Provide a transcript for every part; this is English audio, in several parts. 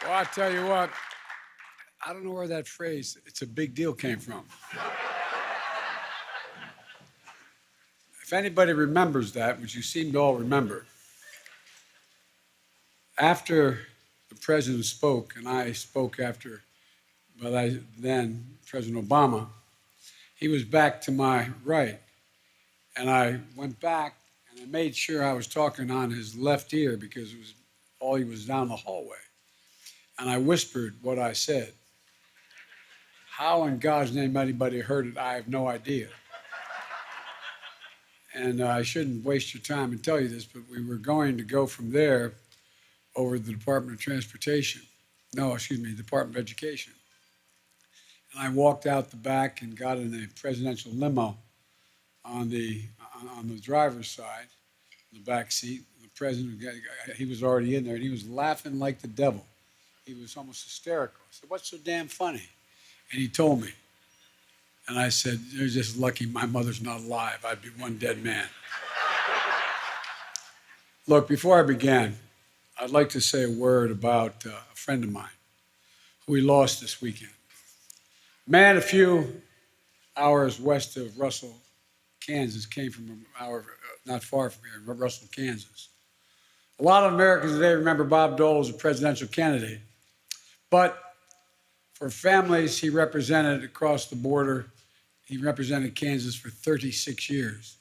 Well, I tell you what, I don't know where that phrase, "it's a big deal," came from. If anybody remembers that, which you seem to all remember, after the president spoke, and I spoke after, then President Obama, he was back to my right. And I went back and I made sure I was talking on his left ear because it was all he was down the hallway. And I whispered what I said. How in God's name anybody heard it, I have no idea. And I shouldn't waste your time and tell you this, but we were going to go from there over to the Department of Transportation. No, excuse me, Department of Education. And I walked out the back and got in a presidential limo on the driver's side, the back seat. The president, he was already in there, and he was laughing like the devil. He was almost hysterical. I said, "What's so damn funny?" And he told me. And I said, "You're just lucky my mother's not alive. I'd be one dead man." Look, before I begin, I'd like to say a word about a friend of mine who we lost this weekend. Man, a few hours west of Russell, Kansas, came from an hour not far from here, Russell, Kansas. A lot of Americans today remember Bob Dole as a presidential candidate, but for families he represented across the border, he represented Kansas for 36 years.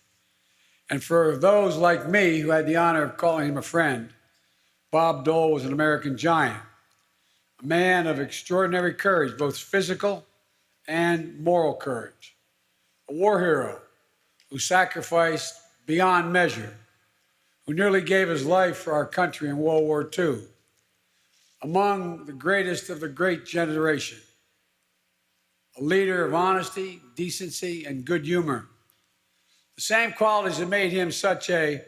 And for those like me who had the honor of calling him a friend, Bob Dole was an American giant, a man of extraordinary courage, both physical and moral courage, a war hero who sacrificed beyond measure, who nearly gave his life for our country in World War II, among the greatest of the great generation, a leader of honesty, decency, and good humor. The same qualities that made him such a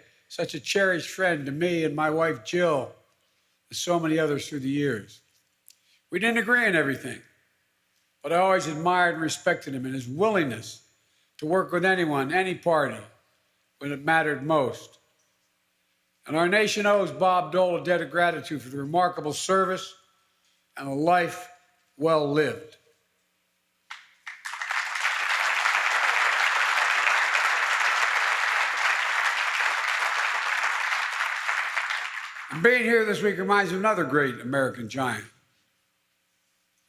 cherished friend to me and my wife, Jill, and so many others through the years. We didn't agree on everything, but I always admired and respected him and his willingness to work with anyone, any party, when it mattered most. And our nation owes Bob Dole a debt of gratitude for the remarkable service and a life well lived. And being here this week reminds me of another great American giant,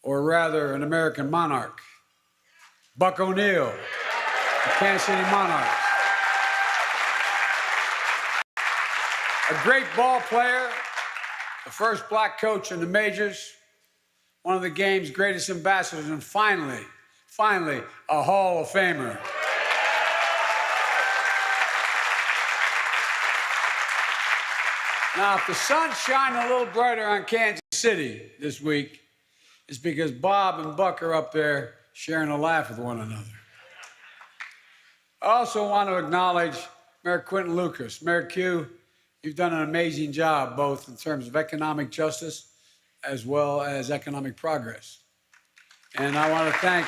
or rather an American monarch, Buck O'Neill, the Kansas City Monarchs. A great ball player, the first black coach in the majors, one of the game's greatest ambassadors, and finally, a Hall of Famer. Now, if the sun's shining a little brighter on Kansas City this week, it's because Bob and Buck are up there sharing a laugh with one another. I also want to acknowledge Mayor Quinton Lucas. Mayor Q, you've done an amazing job, both in terms of economic justice as well as economic progress. And I want to thank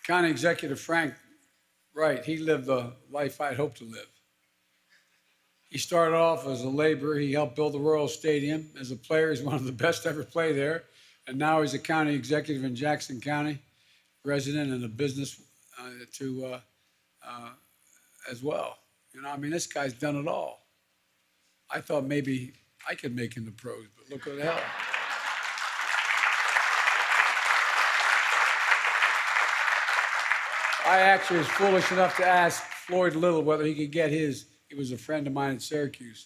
County Executive Frank Wright. He lived the life I'd hoped to live. He started off as a laborer. He helped build the Royal Stadium. As a player, he's one of the best to ever play there. And now he's a county executive in Jackson County, resident and a business as well. You know, I mean, this guy's done it all. I thought maybe I could make him the pros, but look what the hell. I actually was foolish enough to ask Floyd Little whether he could get his, he was a friend of mine in Syracuse,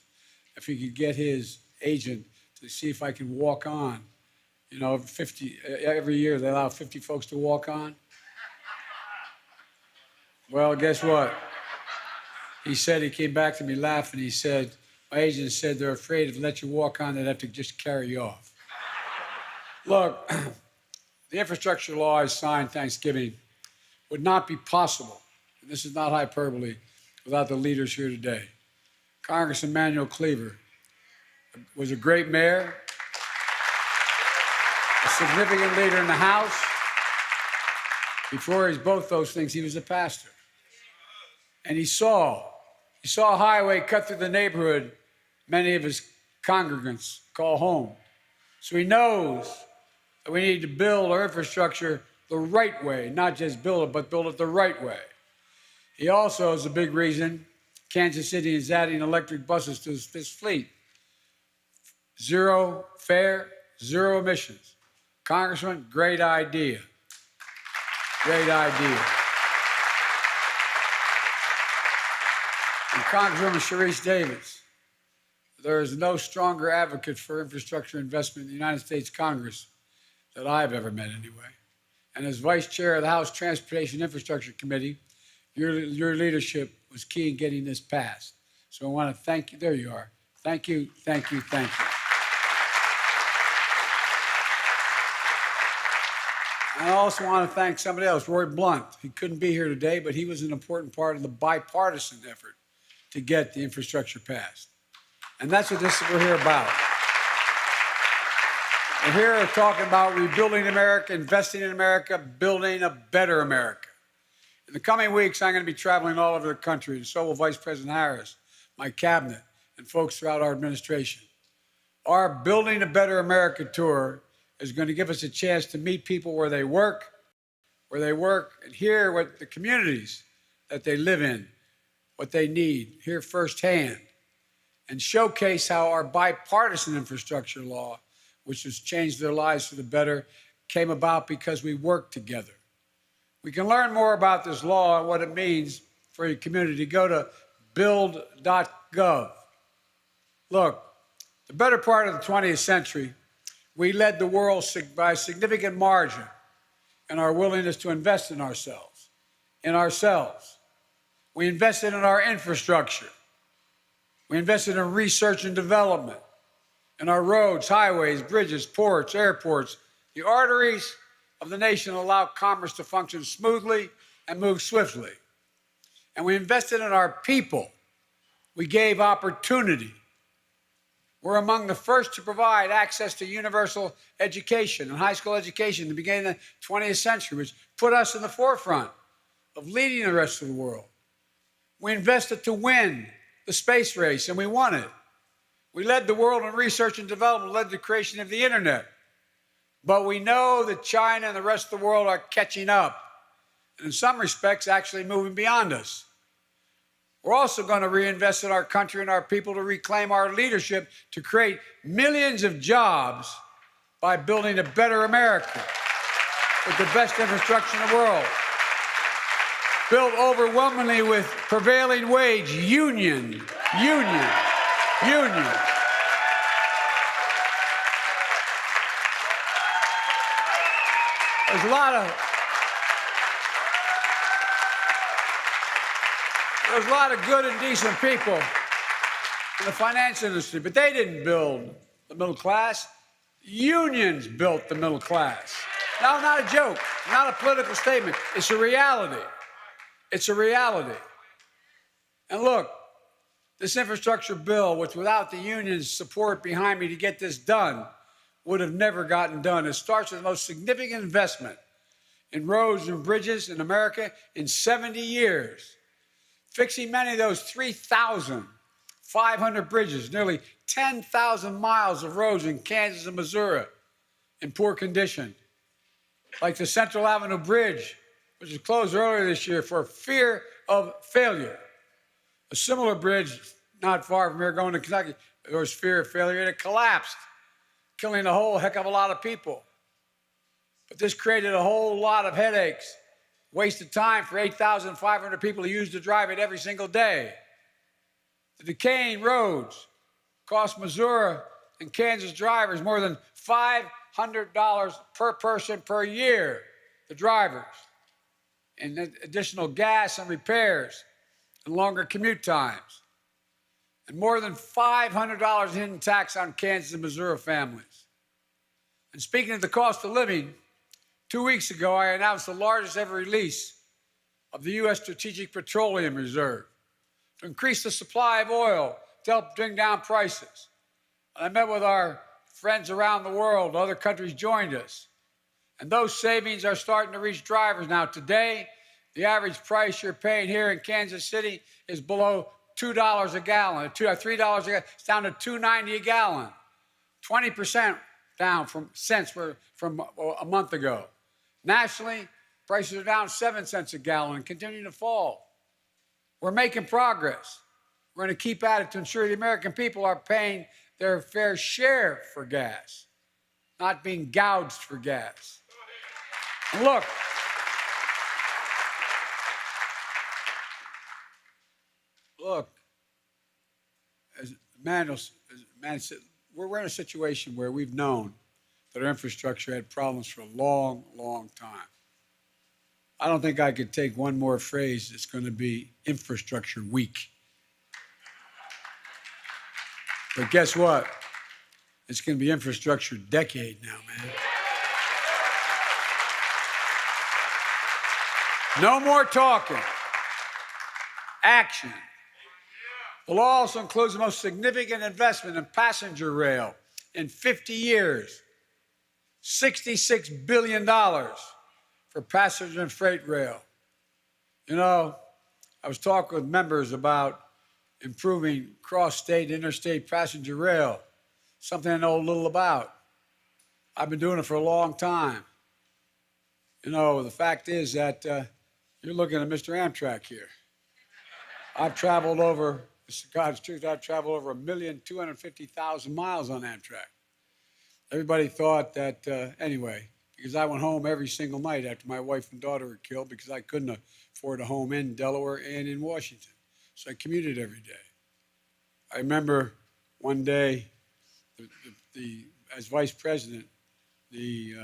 if he could get his agent to see if I could walk on. You know, every year they allow 50 folks to walk on. Well, guess what? He said, he came back to me laughing. He said, my agent said they're afraid if they let you walk on, they'd have to just carry you off. Look, the infrastructure law I signed Thanksgiving would not be possible, and this is not hyperbole, without the leaders here today. Congressman Emanuel Cleaver was a great mayor, a significant leader in the House. Before he's both those things, he was a pastor. And he saw a highway cut through the neighborhood many of his congregants call home. So he knows that we need to build our infrastructure the right way, not just build it, but build it the right way. He also is a big reason Kansas City is adding electric buses to this fleet. Zero fare, zero emissions. Congressman, great idea. Great idea. And Congresswoman Sharice Davids, there is no stronger advocate for infrastructure investment in the United States Congress that I've ever met anyway. And as Vice Chair of the House Transportation Infrastructure Committee, your leadership was key in getting this passed. So I want to thank you. There you are. Thank you, thank you, thank you. And I also want to thank somebody else, Roy Blunt. He couldn't be here today, but he was an important part of the bipartisan effort to get the infrastructure passed. And that's what we're here about. We're here talking about rebuilding America, investing in America, building a better America. In the coming weeks, I'm going to be traveling all over the country, and so will Vice President Harris, my cabinet, and folks throughout our administration. Our Building a Better America tour is going to give us a chance to meet people where they work, and hear what the communities that they live in, what they need, hear firsthand, and showcase how our bipartisan infrastructure law, which has changed their lives for the better, came about because we worked together. We can learn more about this law and what it means for your community. Go to build.gov. Look, the better part of the 20th century, we led the world by a significant margin in our willingness to invest in ourselves. We invested in our infrastructure. We invested in research and development, in our roads, highways, bridges, ports, airports. The arteries of the nation allow commerce to function smoothly and move swiftly. And we invested in our people. We gave opportunity. We're among the first to provide access to universal education and high school education at the beginning of the 20th century, which put us in the forefront of leading the rest of the world. We invested to win the space race, and we won it. We led the world in research and development, led the creation of the internet. But we know that China and the rest of the world are catching up, and in some respects, actually moving beyond us. We're also going to reinvest in our country and our people to reclaim our leadership, to create millions of jobs by building a better America with the best infrastructure in the world, built overwhelmingly with prevailing wage, union. There's a lot of good and decent people in the finance industry, but they didn't build the middle class. Unions built the middle class. No, not a joke, not a political statement. It's a reality. It's a reality. And look, this infrastructure bill, which without the union's support behind me to get this done, would have never gotten done. It starts with the most significant investment in roads and bridges in America in 70 years, fixing many of those 3,500 bridges, nearly 10,000 miles of roads in Kansas and Missouri in poor condition, like the Central Avenue Bridge, which was closed earlier this year for fear of failure. A similar bridge not far from here going to Kentucky, there was fear of failure, and it collapsed, killing a whole heck of a lot of people. But this created a whole lot of headaches, wasted time for 8,500 people who used to drive it every single day. The decaying roads cost Missouri and Kansas drivers more than $500 per person per year, the drivers, and additional gas and repairs and longer commute times, and more than $500 in hidden tax on Kansas and Missouri families. And speaking of the cost of living, 2 weeks ago, I announced the largest ever release of the U.S. Strategic Petroleum Reserve to increase the supply of oil to help bring down prices. And I met with our friends around the world. Other countries joined us. And those savings are starting to reach drivers now. Today, the average price you're paying here in Kansas City is below $2 a gallon, $3 a gallon. It's down to $2.90 a gallon. 20% down from a month ago. Nationally, prices are down 7 cents a gallon and continuing to fall. We're making progress. We're going to keep at it to ensure the American people are paying their fair share for gas, not being gouged for gas. And look, as the man said, we're in a situation where we've known that our infrastructure had problems for a long, long time. I don't think I could take one more phrase that's going to be infrastructure week. But guess what? It's going to be infrastructure decade now, man. No more talking. Action. The law also includes the most significant investment in passenger rail in 50 years. $66 billion for passenger and freight rail. You know, I was talking with members about improving cross-state, interstate passenger rail, something I know a little about. I've been doing it for a long time. You know, the fact is that you're looking at Mr. Amtrak here. I've traveled over, this is God's truth, I've traveled over 1,250,000 miles on Amtrak. Everybody thought that, anyway, because I went home every single night after my wife and daughter were killed because I couldn't afford a home in Delaware and in Washington. So I commuted every day. I remember one day, as vice president, the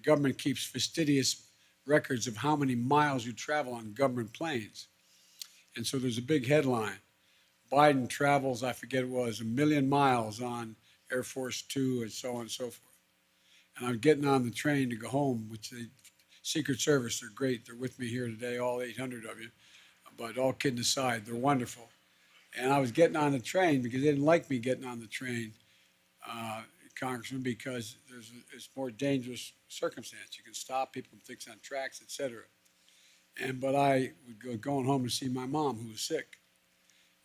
government keeps fastidious records of how many miles you travel on government planes. And so there's a big headline. Biden travels, I forget it was, 1 million miles on Air Force Two and so on and so forth. And I'm getting on the train to go home, which the Secret Service, they're great. They're with me here today, all 800 of you. But all kidding aside, they're wonderful. And I was getting on the train because they didn't like me getting on the train, Congressman, because it's more dangerous circumstance. You can stop people from fixing on tracks, et cetera. But I would go going home to see my mom, who was sick.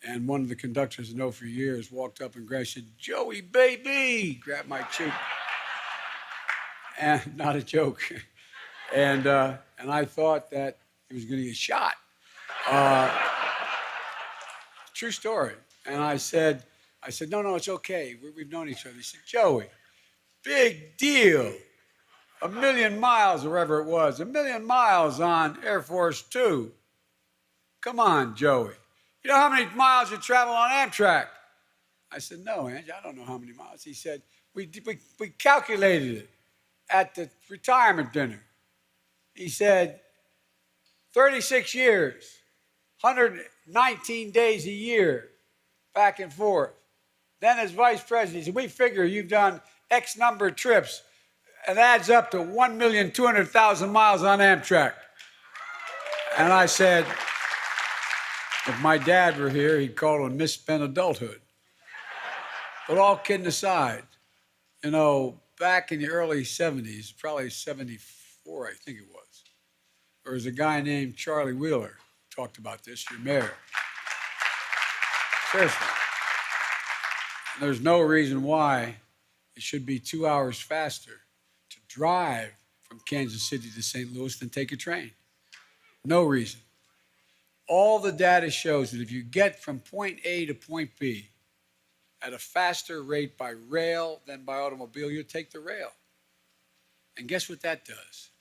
And one of the conductors I know for years walked up and grabbed, said, "Joey, baby," grabbed my cheek. And not a joke. And I thought that he was going to get shot. True story. And I said, no, it's okay. We've known each other. He said, "Joey, big deal. 1 million miles," or wherever it was, 1 million miles on Air Force Two. Come on, Joey. You know how many miles you travel on Amtrak? I said, "No, Angie, I don't know how many miles." He said, we calculated it at the retirement dinner. He said, 36 years, 119 days a year, back and forth. Then as vice president, he said, "We figure you've done X number of trips. It adds up to 1,200,000 miles on Amtrak." And I said, if my dad were here, he'd call it misspent adulthood. But all kidding aside, you know, back in the early 70s, probably 74, I think it was, there was a guy named Charlie Wheeler, talked about this, your mayor. Seriously. And there's no reason why it should be 2 hours faster to drive from Kansas City to St. Louis than take a train. No reason. All the data shows that if you get from point A to point B at a faster rate by rail than by automobile, you take the rail. And guess what that does?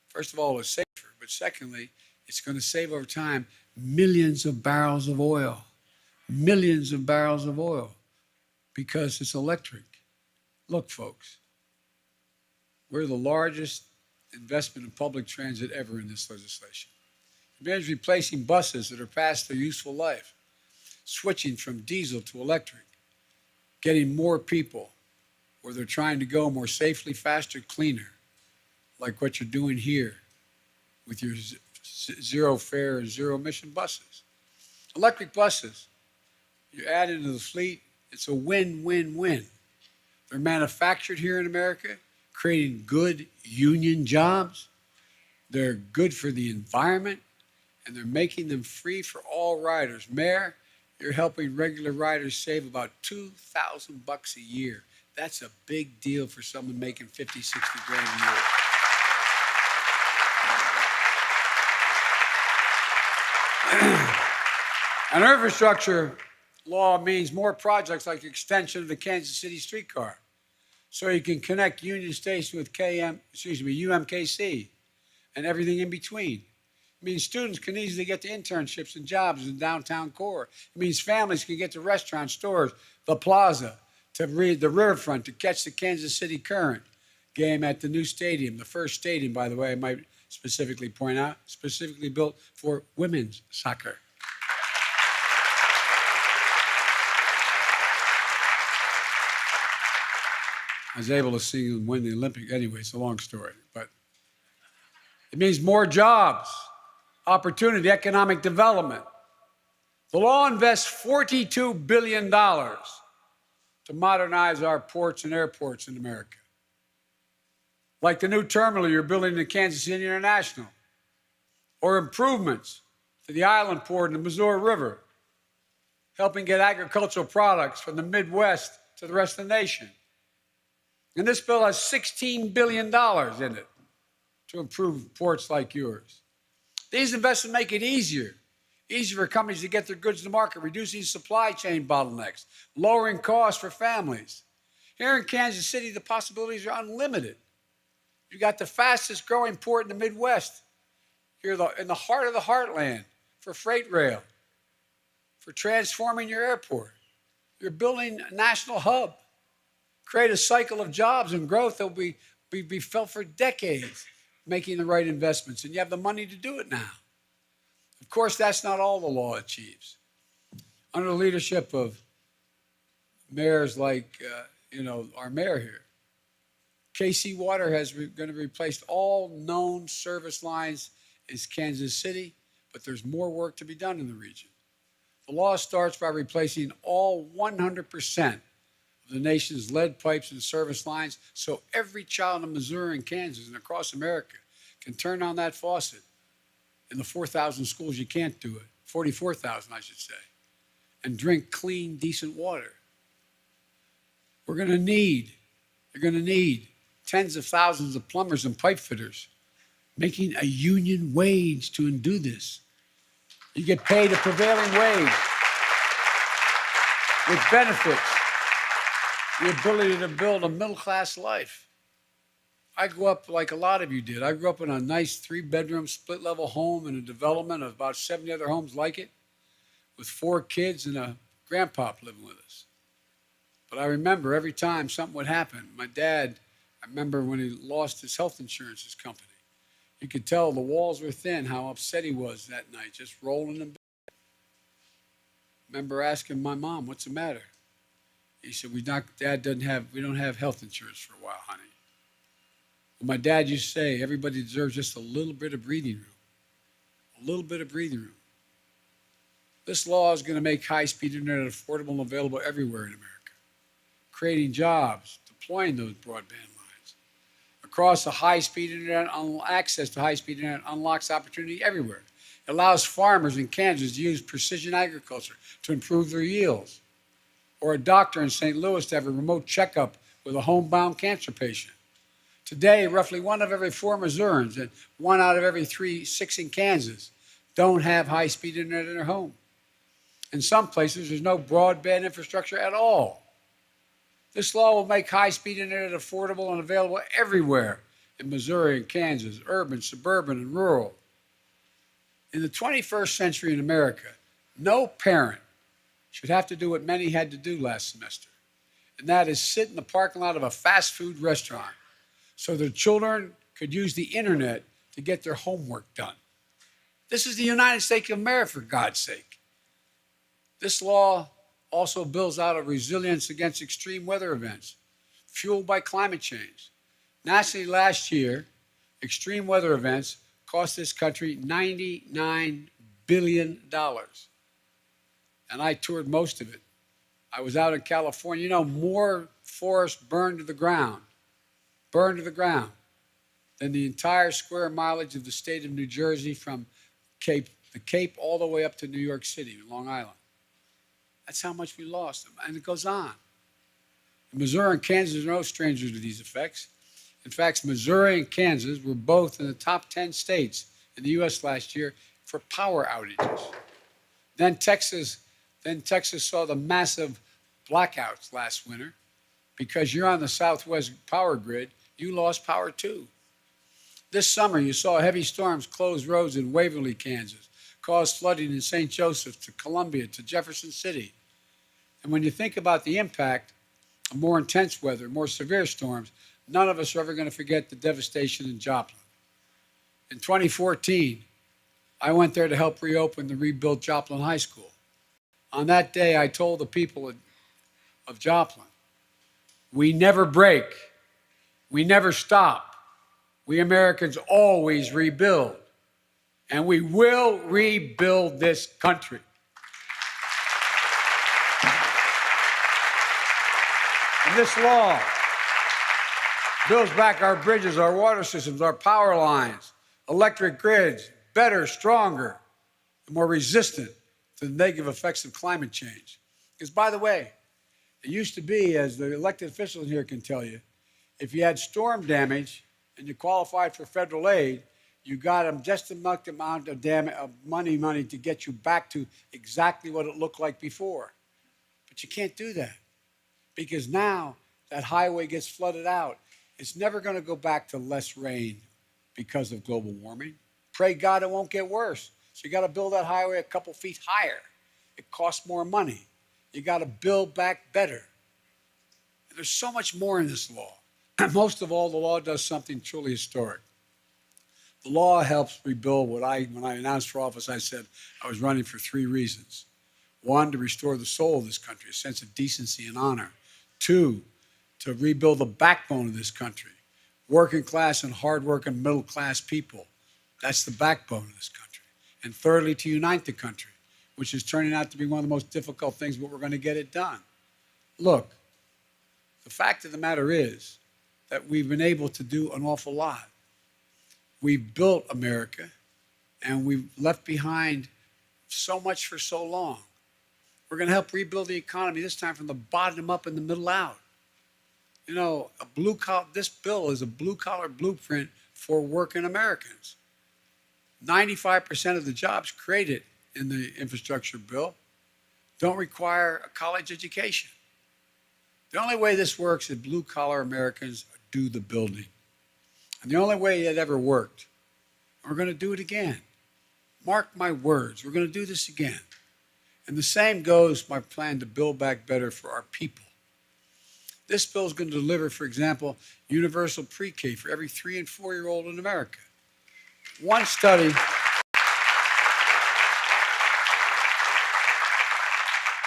First of all, it's safer, but secondly, it's going to save over time millions of barrels of oil, because it's electric. Look, folks, we're the largest investment in public transit ever in this legislation. It means replacing buses that are past their useful life, switching from diesel to electric, getting more people where they're trying to go more safely, faster, cleaner, like what you're doing here with your zero fare and zero emission buses. Electric buses, you add into the fleet, it's a win-win-win. They're manufactured here in America, creating good union jobs. They're good for the environment, and they're making them free for all riders. Mayor, you're helping regular riders save about $2,000 a year. That's a big deal for someone making 50, 60 grand a year. An infrastructure law means more projects like the extension of the Kansas City streetcar, so you can connect Union Station with UMKC and everything in between. It means students can easily get to internships and jobs in downtown core. It means families can get to restaurants, stores, the plaza, to read the riverfront, to catch the Kansas City Current game at the new stadium, the first stadium, by the way, I might specifically point out, specifically built for women's soccer. I was able to see them win the Olympic. Anyway, it's a long story, but it means more jobs, opportunity, economic development. The law invests $42 billion to modernize our ports and airports in America. Like the new terminal you're building at Kansas City International, or improvements to the island port in the Missouri River, helping get agricultural products from the Midwest to the rest of the nation. And this bill has $16 billion in it to improve ports like yours. These investments make it easier for companies to get their goods to market, reducing supply chain bottlenecks, lowering costs for families. Here in Kansas City, the possibilities are unlimited. You got the fastest growing port in the Midwest. You're in the heart of the heartland for freight rail, for transforming your airport. You're building a national hub. Create a cycle of jobs and growth that will be felt for decades, making the right investments. And you have the money to do it now. Of course, that's not all the law achieves. Under the leadership of mayors like, our mayor here, KC Water is going to replace all known service lines in Kansas City, but there's more work to be done in the region. The law starts by replacing all 100% the nation's lead pipes and service lines, so every child in Missouri and Kansas and across America can turn on that faucet. In the 4,000 schools, you can't do it, 44,000, I should say, and drink clean, decent water. You're going to need tens of thousands of plumbers and pipe fitters making a union wage to undo this. You get paid a prevailing wage with benefits, the ability to build a middle-class life. I grew up like a lot of you did. I grew up in a nice 3-bedroom, split-level home in a development of about 70 other homes like it, with 4 kids and a grandpop living with us. But I remember every time something would happen, my dad, I remember when he lost his health insurance company, you could tell the walls were thin, how upset he was that night, just rolling in bed. I remember asking my mom, what's the matter? He said, we don't have health insurance for a while, honey. Well, my dad used to say, everybody deserves just a little bit of breathing room. A little bit of breathing room. This law is going to make high-speed internet affordable and available everywhere in America, creating jobs, deploying those broadband lines. Across the high-speed internet, access to high-speed internet unlocks opportunity everywhere. It allows farmers in Kansas to use precision agriculture to improve their yields, or a doctor in St. Louis to have a remote checkup with a homebound cancer patient. Today, roughly 1 of every 4 Missourians and 1 out of every 6 in Kansas don't have high-speed internet in their home. In some places, there's no broadband infrastructure at all. This law will make high-speed internet affordable and available everywhere in Missouri and Kansas, urban, suburban, and rural. In the 21st century in America, no parent should have to do what many had to do last semester, and that is sit in the parking lot of a fast food restaurant so their children could use the internet to get their homework done. This is the United States of America, for God's sake. This law also builds out a resilience against extreme weather events fueled by climate change. Nationally last year, extreme weather events cost this country $99 billion. And I toured most of it. I was out in California. More forest burned to the ground than the entire square mileage of the state of New Jersey from the Cape all the way up to New York City, Long Island. That's how much we lost. And it goes on. Missouri and Kansas are no strangers to these effects. In fact, Missouri and Kansas were both in the top 10 states in the U.S. last year for power outages. Then Texas saw the massive blackouts last winter. Because you're on the Southwest power grid, you lost power too. This summer, you saw heavy storms close roads in Waverly, Kansas, cause flooding in St. Joseph to Columbia to Jefferson City. And when you think about the impact of more intense weather, more severe storms, none of us are ever going to forget the devastation in Joplin. In 2014, I went there to help reopen the rebuilt Joplin High School. On that day, I told the people of Joplin, we never break. We never stop. We Americans always rebuild. And we will rebuild this country. And this law builds back our bridges, our water systems, our power lines, electric grids, better, stronger, and more resistant to the negative effects of climate change. Because, by the way, it used to be, as the elected officials here can tell you, if you had storm damage and you qualified for federal aid, you got them just enough amount of money to get you back to exactly what it looked like before. But you can't do that because now that highway gets flooded out. It's never going to go back to less rain because of global warming. Pray God it won't get worse. So you got to build that highway a couple feet higher. It costs more money. You got to build back better. And there's so much more in this law. Most of all, the law does something truly historic. The law helps rebuild when I announced for office, I said I was running for 3 reasons. 1, to restore the soul of this country, a sense of decency and honor. 2, to rebuild the backbone of this country, working class and hardworking middle class people. That's the backbone of this country. And thirdly, to unite the country, which is turning out to be one of the most difficult things, but we're going to get it done. Look, the fact of the matter is that we've been able to do an awful lot. We've built America, and we've left behind so much for so long. We're going to help rebuild the economy, this time from the bottom up and the middle out. You know, this bill is a blue-collar blueprint for working Americans. 95% of the jobs created in the infrastructure bill don't require a college education. The only way this works is blue-collar Americans do the building. And the only way it ever worked, and we're going to do it again. Mark my words, we're going to do this again. And the same goes my plan to build back better for our people. This bill is going to deliver, for example, universal pre-K for every 3- and 4-year-old in America. One study, a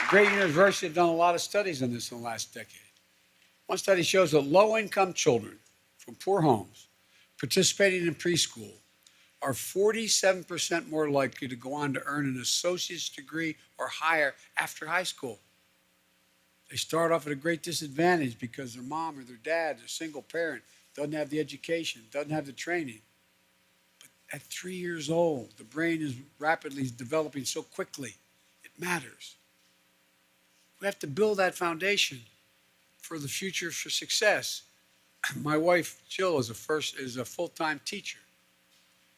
great university have done a lot of studies on this in the last decade. One study shows that low-income children from poor homes participating in preschool are 47% more likely to go on to earn an associate's degree or higher after high school. They start off at a great disadvantage because their mom or their dad, their single parent, doesn't have the education, doesn't have the training. But at 3 years old, the brain is rapidly developing so quickly, it matters. We have to build that foundation for the future, for success. My wife, Jill, is a full-time teacher.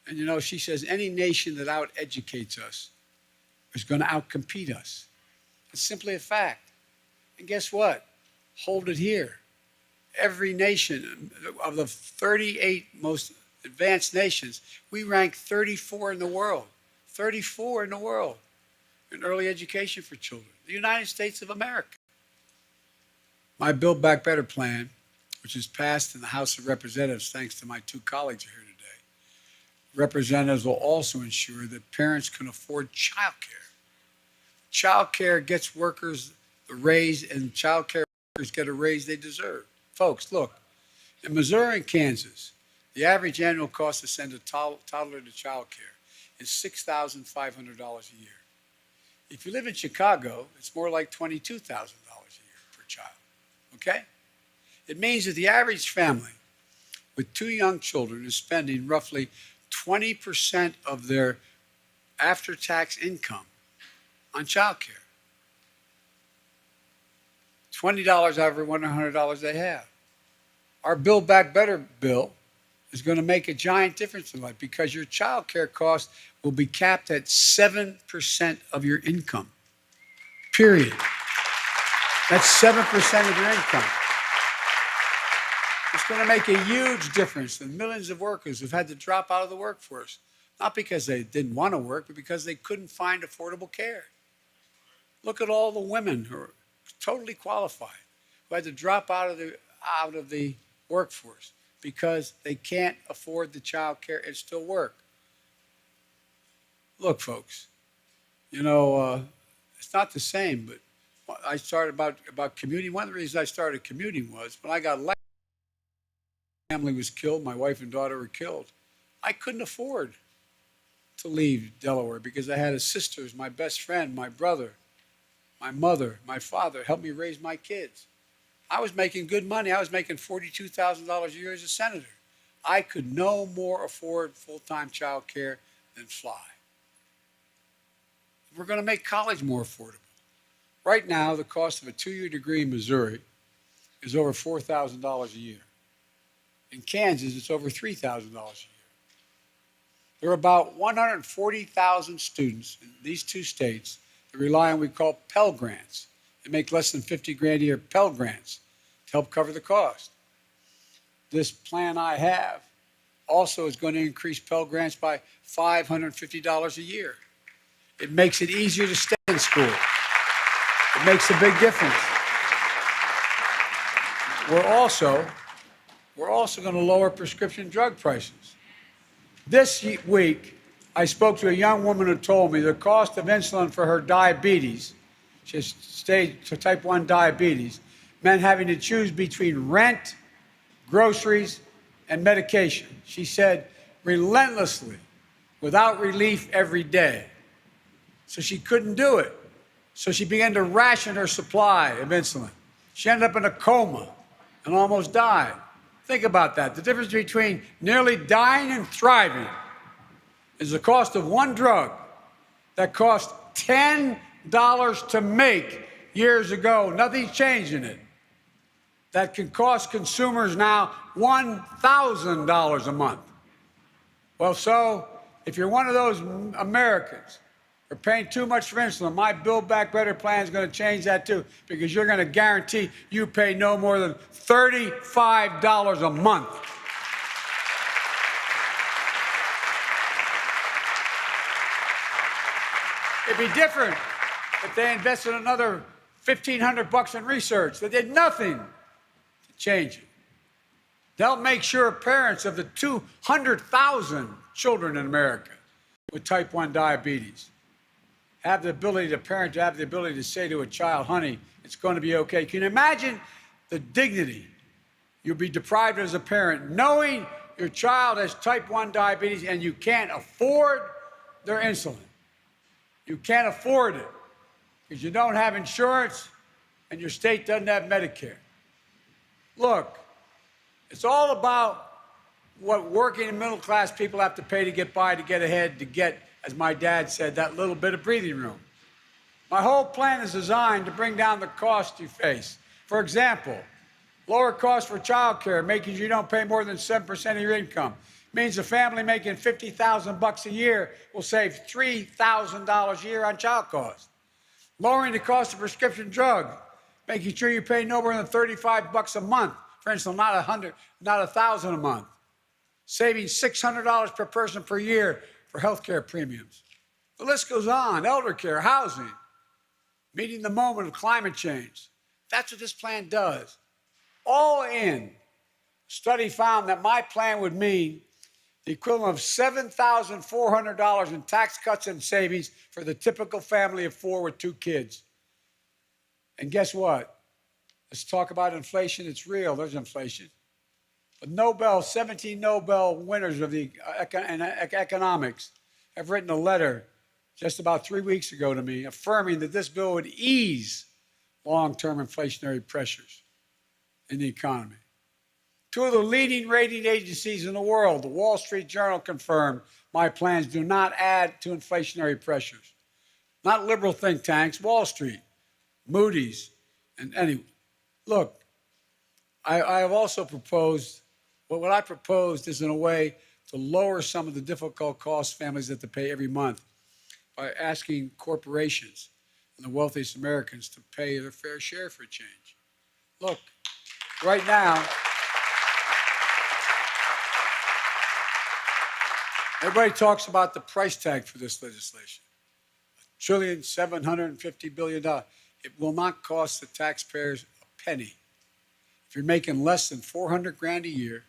And you know, she says any nation that out-educates us is going to out-compete us. It's simply a fact. And guess what? Hold it here. Every nation, of the 38 most advanced nations, we rank 34 in the world. 34 in the world in early education for children. The United States of America. My Build Back Better plan, which is passed in the House of Representatives thanks to my 2 colleagues here today, representatives will also ensure that parents can afford child care. Child care gets workers the raise, and child care workers get a raise they deserve. Folks, look, in Missouri and Kansas, the average annual cost to send a toddler to child care is $6,500 a year. If you live in Chicago, it's more like $22,000 a year per child, okay? It means that the average family with 2 young children is spending roughly 20% of their after-tax income on child care. $20 out of every $100 they have. Our Build Back Better bill is going to make a giant difference in life because your child care cost will be capped at 7% of your income, period. That's 7% of your income. It's going to make a huge difference in millions of workers who've had to drop out of the workforce, not because they didn't want to work, but because they couldn't find affordable care. Look at all the women who are totally qualified who had to drop out of the workforce because they can't afford the child care and still work. Look, folks, it's not the same, but I started about commuting. One of the reasons I started commuting was when I got elected, my family was killed, my wife and daughter were killed. I couldn't afford to leave Delaware because I had sisters, my best friend, my brother, my mother, my father helped me raise my kids. I was making good money. I was making $42,000 a year as a senator. I could no more afford full-time child care than fly. We're going to make college more affordable. Right now, the cost of a two-year degree in Missouri is over $4,000 a year. In Kansas, it's over $3,000 a year. There are about 140,000 students in these two states that rely on what we call Pell Grants. They make less than $50,000 a year Pell Grants to help cover the cost. This plan I have also is going to increase Pell Grants by $550 a year. It makes it easier to stay in school. It makes a big difference. We're also going to lower prescription drug prices. This week, I spoke to a young woman who told me the cost of insulin for her diabetes, she has stage type 1 diabetes, meant having to choose between rent, groceries, and medication. She said, relentlessly, without relief every day. So she couldn't do it. So she began to ration her supply of insulin. She ended up in a coma and almost died. Think about that. The difference between nearly dying and thriving is the cost of one drug that cost $10 to make years ago. Nothing's changed in it. That can cost consumers now $1,000 a month. Well, so if you're one of those Americans who are paying too much for insulin, my Build Back Better plan is going to change that too, because you're going to guarantee you pay no more than $35 a month. It'd be different if they invested another $1,500 in research. They did nothing to change it. They'll make sure parents of the 200,000 children in America with type 1 diabetes have the ability to say to a child, honey, it's going to be okay. Can you imagine the dignity you'll be deprived as a parent knowing your child has type 1 diabetes and you can't afford their insulin? You can't afford it because you don't have insurance and your state doesn't have Medicare. Look, it's all about what working and middle class people have to pay to get by, to get ahead, to get, as my dad said, that little bit of breathing room. My whole plan is designed to bring down the cost you face. For example, lower costs for child care, making sure you don't pay more than 7% of your income. Means a family making $50,000 a year will save $3,000 a year on child costs. Lowering the cost of prescription drugs, making sure you pay no more than $35 a month. For instance, not $1,000 a month. Saving $600 per person per year for health care premiums. The list goes on. Elder care, housing, meeting the moment of climate change. That's what this plan does. All in. Study found that my plan would mean the equivalent of $7,400 in tax cuts and savings for the typical family of four with two kids. And guess what? Let's talk about inflation. It's real. There's inflation. But 17 Nobel winners of the economics have written a letter just about 3 weeks ago to me affirming that this bill would ease long-term inflationary pressures in the economy. Two of the leading rating agencies in the world, the Wall Street Journal, confirmed my plans do not add to inflationary pressures. Not liberal think tanks, Wall Street, Moody's, and anyway. Look, I have also proposed, what I proposed is in a way to lower some of the difficult costs families have to pay every month by asking corporations and the wealthiest Americans to pay their fair share for a change. Look, right now, everybody talks about the price tag for this legislation. $1,750,000,000,000. It will not cost the taxpayers a penny. If you're making less than $400,000 a year,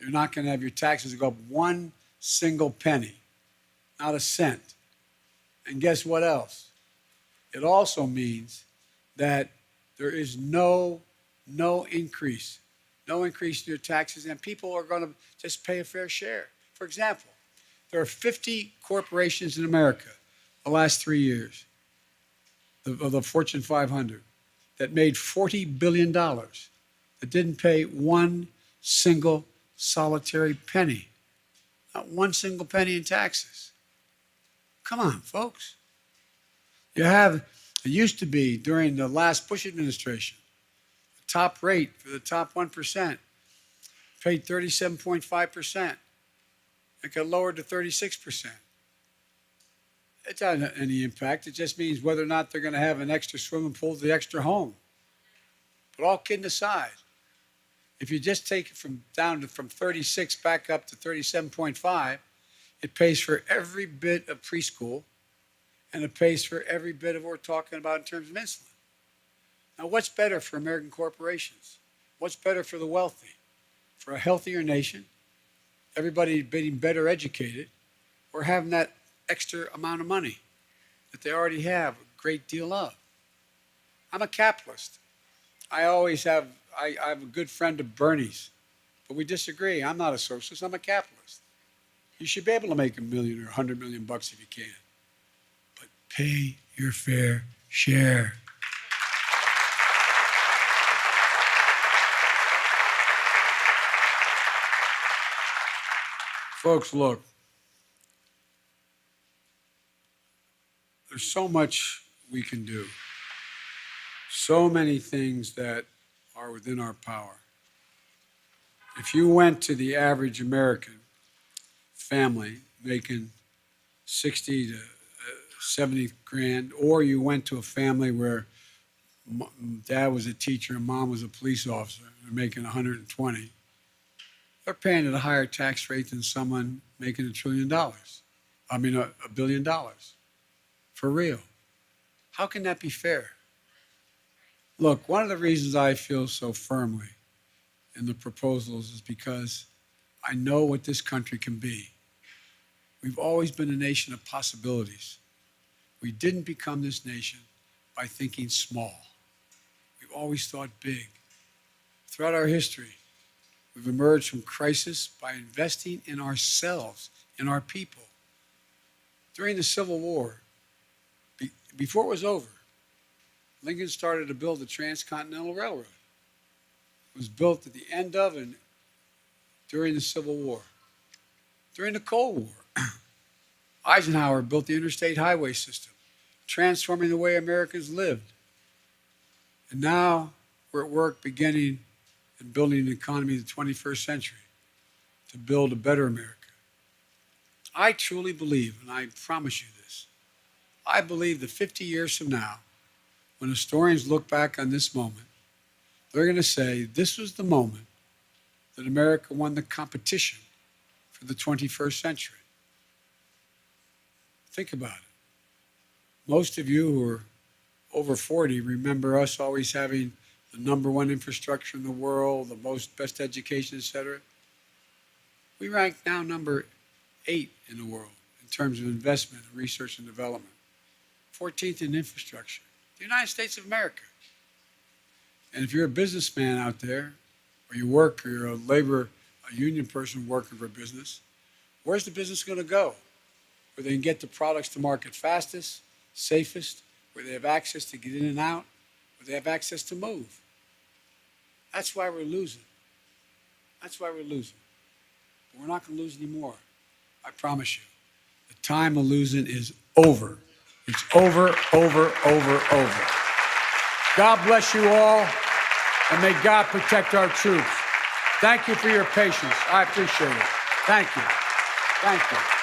you're not going to have your taxes go up one single penny, not a cent. And guess what else? It also means that there is no increase in your taxes, and people are going to just pay a fair share. For example, there are 50 corporations in America the last 3 years of the Fortune 500 that made $40 billion that didn't pay one single solitary penny, not one single penny in taxes. Come on, folks. It used to be during the last Bush administration, the top rate for the top 1% paid 37.5%. It got lowered to 36%. It doesn't have any impact. It just means whether or not they're going to have an extra swimming pool, the extra home. But all kidding aside, if you just take it from 36 back up to 37.5, it pays for every bit of preschool, and it pays for every bit of what we're talking about in terms of insulin. Now, what's better for American corporations? What's better for the wealthy? For a healthier nation, everybody being better educated, or having that extra amount of money that they already have a great deal of? I'm a capitalist. I have a good friend of Bernie's, but we disagree. I'm not a socialist. I'm a capitalist. You should be able to make $1 million or $100 million if you can, but pay your fair share. Folks, look, there's so much we can do, so many things that are within our power. If you went to the average American family making 60 to 70 grand, or you went to a family where dad was a teacher and mom was a police officer, they're making 120, they're paying at a higher tax rate than someone making $1 trillion. $1 billion. For real. How can that be fair? Look, one of the reasons I feel so firmly in the proposals is because I know what this country can be. We've always been a nation of possibilities. We didn't become this nation by thinking small. We've always thought big. Throughout our history, we've emerged from crisis by investing in ourselves, in our people. During the Civil War, before it was over, Lincoln started to build the Transcontinental Railroad. It was built at the end of and during the Civil War. During the Cold War, Eisenhower built the interstate highway system, transforming the way Americans lived. And now we're at work beginning and building an economy of the 21st century to build a better America. I truly believe, and I promise you this, I believe that 50 years from now, when historians look back on this moment, they're going to say this was the moment that America won the competition for the 21st century. Think about it. Most of you who are over 40 remember us always having the #1 infrastructure in the world, the best education, et cetera. We rank now number 8 in the world in terms of investment in research and development. 14th in infrastructure. The United States of America. And if you're a businessman out there, or you work, or you're a union person working for a business, where's the business going to go? Where they can get the products to market fastest, safest, where they have access to get in and out, where they have access to move. That's why we're losing. That's why we're losing. But we're not going to lose anymore. I promise you. The time of losing is over. It's over, over, over, over. God bless you all. And may God protect our troops. Thank you for your patience. I appreciate it. Thank you. Thank you.